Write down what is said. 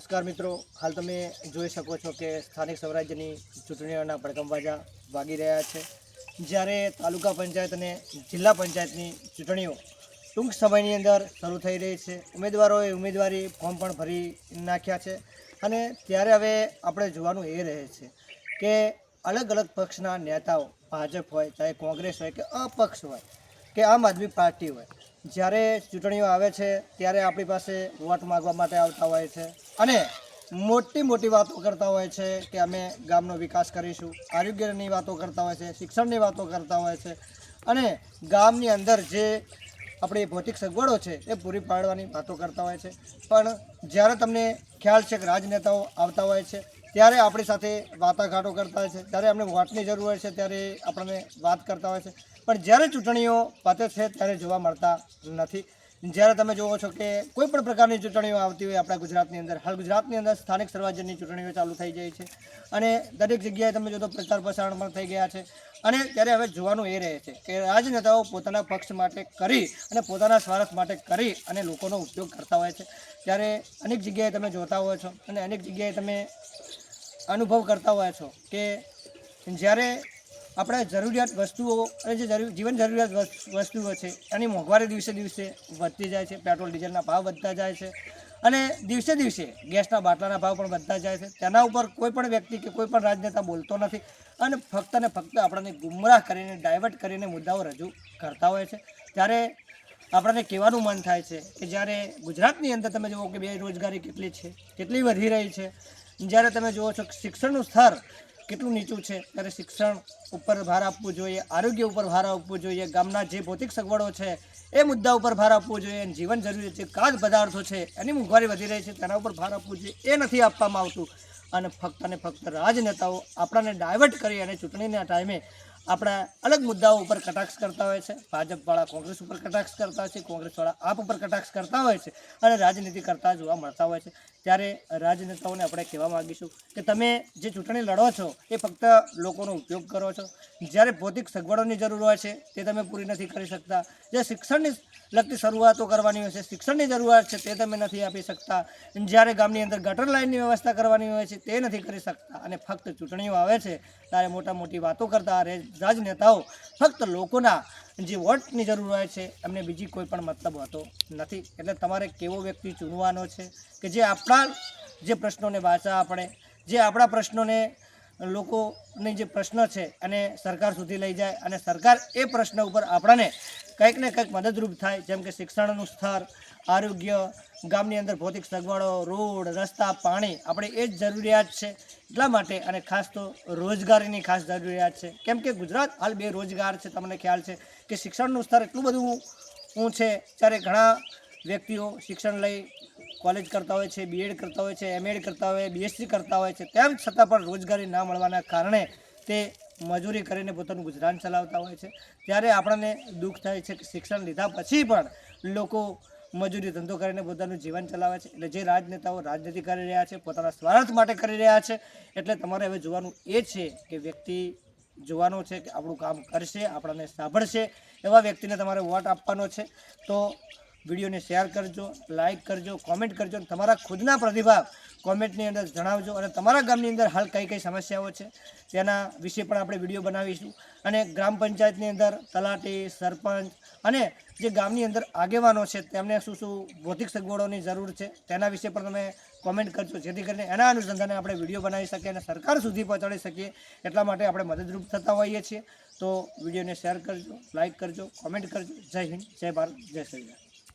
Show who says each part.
Speaker 1: નમસ્કાર મિત્રો, હાલ તમે જોઈ શકો છો કે સ્થાનિક સ્વરાજ્યની ચૂંટણીઓના ભડકમવાજા વાગી રહ્યા છે. જ્યારે તાલુકા પંચાયત અને જિલ્લા પંચાયતની ચૂંટણીઓ ટૂંક સમયની અંદર શરૂ થઈ રહી છે. ઉમેદવારોએ ઉમેદવારી ફોર્મ પણ ભરી નાખ્યા છે અને ત્યારે હવે આપણે જોવાનું એ રહે છે કે અલગ અલગ પક્ષના નેતાઓ, ભાજપ હોય, ચાહે કોંગ્રેસ હોય કે અપક્ષ હોય કે આમ આદમી પાર્ટી હોય, જ્યારે ચૂંટણીઓ આવે છે ત્યારે આપણી પાસે વોટ માગવા માટે આવતા હોય છે અને મોટી મોટી વાતો કરતા હોય છે કે અમે ગામનો વિકાસ કરીશું, આરોગ્યની વાતો કરતા હોય છે, શિક્ષણની વાતો કરતા હોય છે અને ગામની અંદર જે આપણી ભૌતિક સગવડો છે એ પૂરી પાડવાની વાતો કરતા હોય છે. પણ જ્યારે તમને ખ્યાલ છે કે રાજનેતાઓ આવતા હોય છે ત્યારે આપણી સાથે વાટાઘાટો કરતા હોય છે, જ્યારે અમને વોટની જરૂર હોય છે ત્યારે આપણને વાત કરતા હોય છે, પણ જ્યારે ચૂંટણીઓ પતે છે ત્યારે જોવા મળતા નથી. જ્યારે તમે જુઓ છો કે કોઈ પણ પ્રકારની ચૂંટણીઓ આવતી હોય આપણા ગુજરાતની અંદર, હાલ ગુજરાતની અંદર સ્થાનિક સ્વરાજ્યની ચૂંટણીઓ ચાલુ થઈ જાય છે અને દરેક જગ્યાએ તમે જો તો પ્રચાર પ્રસારણ પણ થઈ ગયા છે અને ત્યારે હવે જોવાનું એ રહે છે કે રાજનેતાઓ પોતાના પક્ષ માટે કરી અને પોતાના સ્વાર્થ માટે કરી અને લોકોનો ઉપયોગ કરતા હોય છે. ત્યારે અનેક જગ્યાએ તમે જોતા હોય છો અને અનેક જગ્યાએ તમે અનુભવ કરતા હોય છો કે જ્યારે આપણે જરૂરિયાત વસ્તુઓ અને જે જીવન જરૂરિયાત વસ્તુઓ છે એની મોંઘવારી દિવસે દિવસે વધતી જાય છે. પેટ્રોલ ડીઝલના ભાવ વધતા જાય છે અને દિવસે દિવસે ગેસના બાટલાના ભાવ પણ વધતા જાય છે. તેના ઉપર કોઈ પણ વ્યક્તિ કે કોઈ પણ રાજનેતા બોલતો નથી અને ફક્ત ને ફક્ત આપણને ગુમરાહ કરીને, ડાયવર્ટ કરીને મુદ્દાઓ રજૂ કરતા હોય છે. ત્યારે આપણને કહેવાનું મન થાય છે કે જ્યારે ગુજરાતની અંદર તમે જુઓ કે બેરોજગારી કેટલી છે, કેટલી વધી રહી છે, જ્યારે તમે જુઓ છો કે શિક્ષણનું સ્તર કેટલું નીચું છે, ત્યારે શિક્ષણ ઉપર ભાર આપવું જોઈએ, આરોગ્ય ઉપર ભાર આપવું જોઈએ, ગામના જે ભૌતિક સગવડો છે એ મુદ્દા ઉપર ભાર આપવો જોઈએ, જીવન જરૂરી છે, ખાદ્ય પદાર્થો છે એની મોંઘવારી વધી રહી છે તેના ઉપર ભાર આપવું જોઈએ, એ નથી આપવામાં આવતું અને ફક્ત રાજનેતાઓ આપણને ડાયવર્ટ કરી અને ચૂંટણીના ટાઈમે આપણા અલગ મુદ્દાઓ ઉપર કટાક્ષ કરતા હોય છે. ભાજપવાળા કોંગ્રેસ ઉપર કટાક્ષ કરતા હોય છે, કોંગ્રેસવાળા આપ ઉપર કટાક્ષ કરતા હોય છે અને રાજનીતિ કરતા જોવા મળતા હોય છે. ત્યારે રાજનેતાઓને આપણે કહેવા માગીશું કે તમે જે ચૂંટણી લડો છો એ ફક્ત લોકોનો ઉપયોગ કરો છો. જ્યારે ભૌતિક સગવડોની જરૂર હોય છે તે તમે પૂરી નથી કરી શકતા, જે શિક્ષણની લગતી શરૂઆતો કરવાની હોય છે, શિક્ષણની જરૂરિયાત છે તે તમે નથી આપી શકતા, જ્યારે ગામની અંદર ગટર લાઇનની વ્યવસ્થા કરવાની હોય છે તે નથી કરી શકતા અને ફક્ત ચૂંટણીઓ આવે છે ત્યારે મોટી વાતો કરતા રાજનેતાઓ ફક્ત લોકોના જે વોટની જરૂર હોય છે એમને બીજી કોઈ પણ મતલબ હોતો નથી. એટલે તમારે કેવો વ્યક્તિ ચૂનવાનો છે કે જે આપણા જે પ્રશ્નોને વાંચા આપણે, જે આપણા પ્રશ્નોને લોકોની જે પ્રશ્ન છે અને સરકાર સુધી લઈ જાય અને સરકાર એ પ્રશ્ન ઉપર આપણને કંઈક ને કંઈક મદદરૂપ થાય, જેમ કે શિક્ષણનું સ્તર, આરોગ્ય, ગામની અંદર ભૌતિક સગવડો, રોડ, રસ્તા, પાણી, આપણે એ જ જરૂરિયાત છે. એટલા માટે અને ખાસ તો રોજગારીની ખાસ જરૂરિયાત છે, કેમ કે ગુજરાત હાલ બેરોજગાર છે. તમને ખ્યાલ છે કે શિક્ષણનું સ્તર એટલું બધું છે ત્યારે ઘણા વ્યક્તિઓ શિક્ષણ લઈ કોલેજ કરતા હોય છે, બીએડ કરતા હોય છે, એમએડ કરતા હોય, બીએસસી કરતા હોય છે, તેમ છતાં પણ રોજગારી ના મળવાના કારણે તે મજૂરી કરીને પોતાનું ગુજરાન ચલાવતા હોય છે. ત્યારે આપણને દુઃખ થાય છે કે શિક્ષણ લીધા પછી પણ લોકો મજૂરી ધંધો કરીને પોતાનું જીવન ચલાવે છે. એટલે જે રાજનેતાઓ રાજનીતિ કરી રહ્યા છે પોતાના સ્વાર્થ માટે કરી રહ્યા છે. એટલે તમારે હવે જોવાનું એ છે કે વ્યક્તિ જોવાનો છે કે આપણું કામ કરશે, આપણને સાંભળશે, એવા વ્યક્તિને તમારે વોટ આપવાનો છે. તો વિડીયોને શેર કરજો, લાઇક કરજો, કોમેન્ટ કરજો, તમારા ખુદના પ્રતિભાવ કોમેન્ટની અંદર જણાવજો અને તમારા ગામની અંદર હાલ કઈ સમસ્યાઓ છે તેના વિશે પણ આપણે વિડીયો બનાવીશું અને ગ્રામ પંચાયતની અંદર તલાટી, સરપંચ અને જે ગામની અંદર આગેવાનો છે તેમને શું ભૌતિક સગવડોની જરૂર છે તેના વિશે પણ તમે કોમેન્ટ કરજો, જેથી કરીને એના અનુસંધાને આપણે વિડીયો બનાવી શકીએ અને સરકાર સુધી પહોંચાડી શકીએ. એટલા માટે આપણે મદદરૂપ થતા હોઈએ છીએ. તો વિડીયોને શેર કરજો, લાઇક કરજો, કોમેન્ટ કરજો. જય હિન્દ, જય ભારત, જય શ્રી રામ.